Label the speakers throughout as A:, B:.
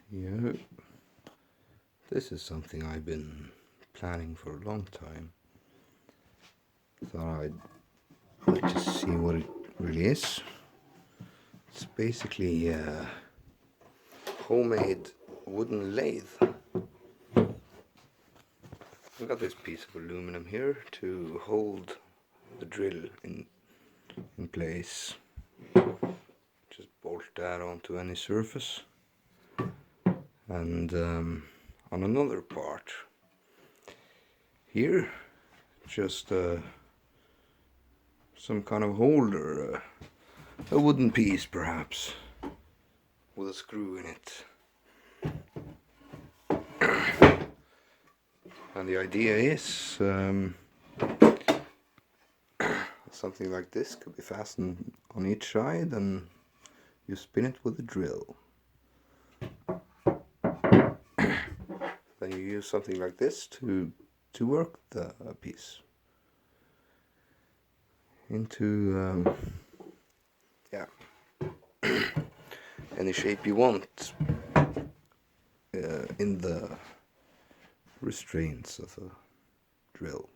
A: Yeah, this is something I've been planning for a long time. Thought I'd like to see what it really is. It's basically a homemade wooden lathe. I've got this piece of aluminum here to hold the drill in place. Just bolt that onto any surface. And on another part here, just some kind of holder, a wooden piece perhaps, with a screw in it. And the idea is something like this could be fastened on each side, and you spin it with a drill. Then you use something like this to work the piece into any shape you want in the restraints of a drill.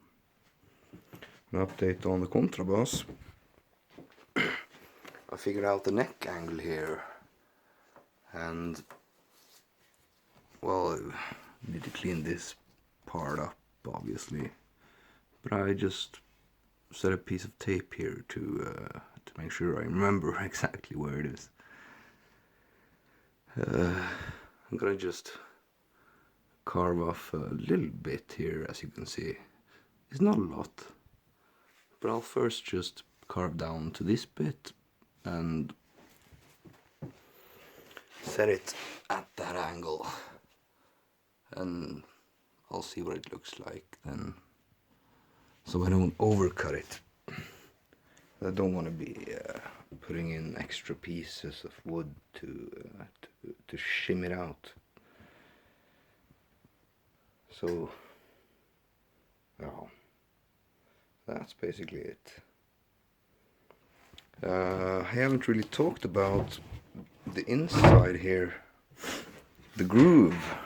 A: An update on the Contrabass. I figured out the neck angle here, and well, I need to clean this part up obviously, but I just set a piece of tape here to make sure I remember exactly where it is. I'm gonna just carve off a little bit here, as you can see. It's not a lot, but I'll first just carve down to this bit and set it at that angle, and I'll see what it looks like then, so I don't overcut it. I don't want to be putting in extra pieces of wood to shim it out. So, oh, that's basically it. I haven't really talked about the inside here, the groove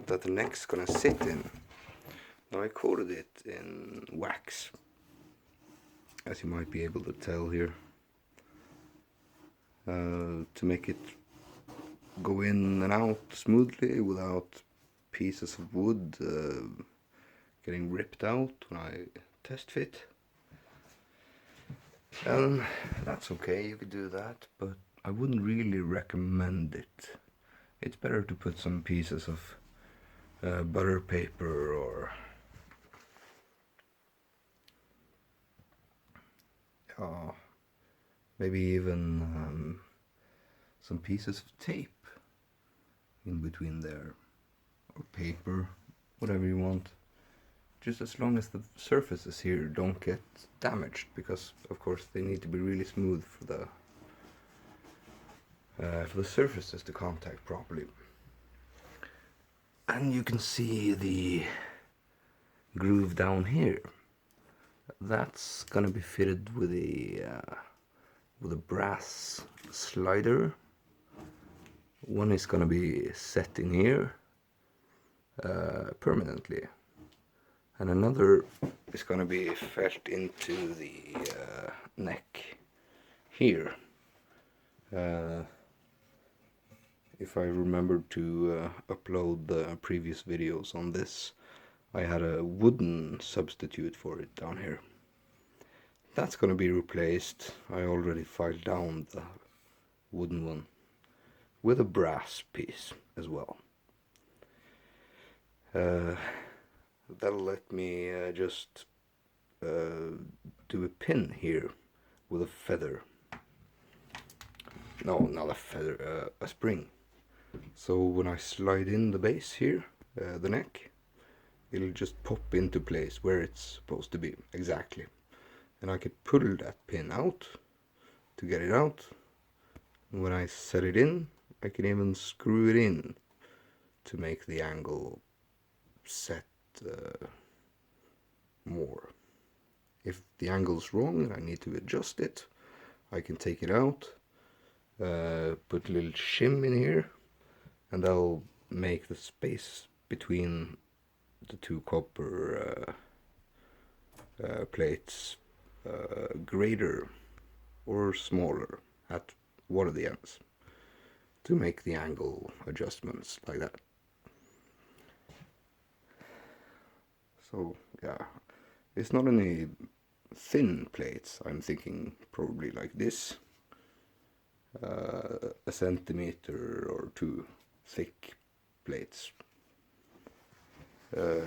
A: that the neck's gonna sit in. Now I coated it in wax, as you might be able to tell here, to make it go in and out smoothly without pieces of wood getting ripped out when I test fit. And that's okay, you could do that, but I wouldn't really recommend it. It's better to put some pieces of butter paper or maybe even some pieces of tape in between there, or paper, whatever you want, just as long as the surfaces here don't get damaged, because of course they need to be really smooth for the surfaces to contact properly. And you can see the groove down here. That's gonna be fitted with a brass slider. One is gonna be set in here permanently, and another is gonna be fed into the neck here. If I remembered to upload the previous videos on this, I had a wooden substitute for it down here. That's gonna be replaced. I already filed down the wooden one with a brass piece as well. That'll let me just do a pin here with a feather. No, not a feather, a spring. So when I slide in the base here, the neck, it'll just pop into place where it's supposed to be, exactly. And I could pull that pin out to get it out. And when I set it in, I can even screw it in to make the angle set more. If the angle's wrong and I need to adjust it, I can take it out, put a little shim in here, and that'll make the space between the two copper plates greater or smaller at one of the ends to make the angle adjustments like that. So yeah, it's not any thin plates. I'm thinking probably like this, a centimeter or two thick plates. I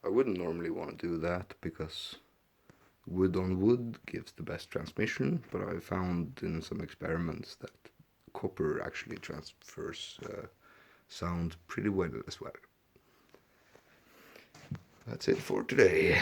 A: wouldn't normally want to do that because wood on wood gives the best transmission, but I found in some experiments that copper actually transfers sound pretty well as well. That's it for today.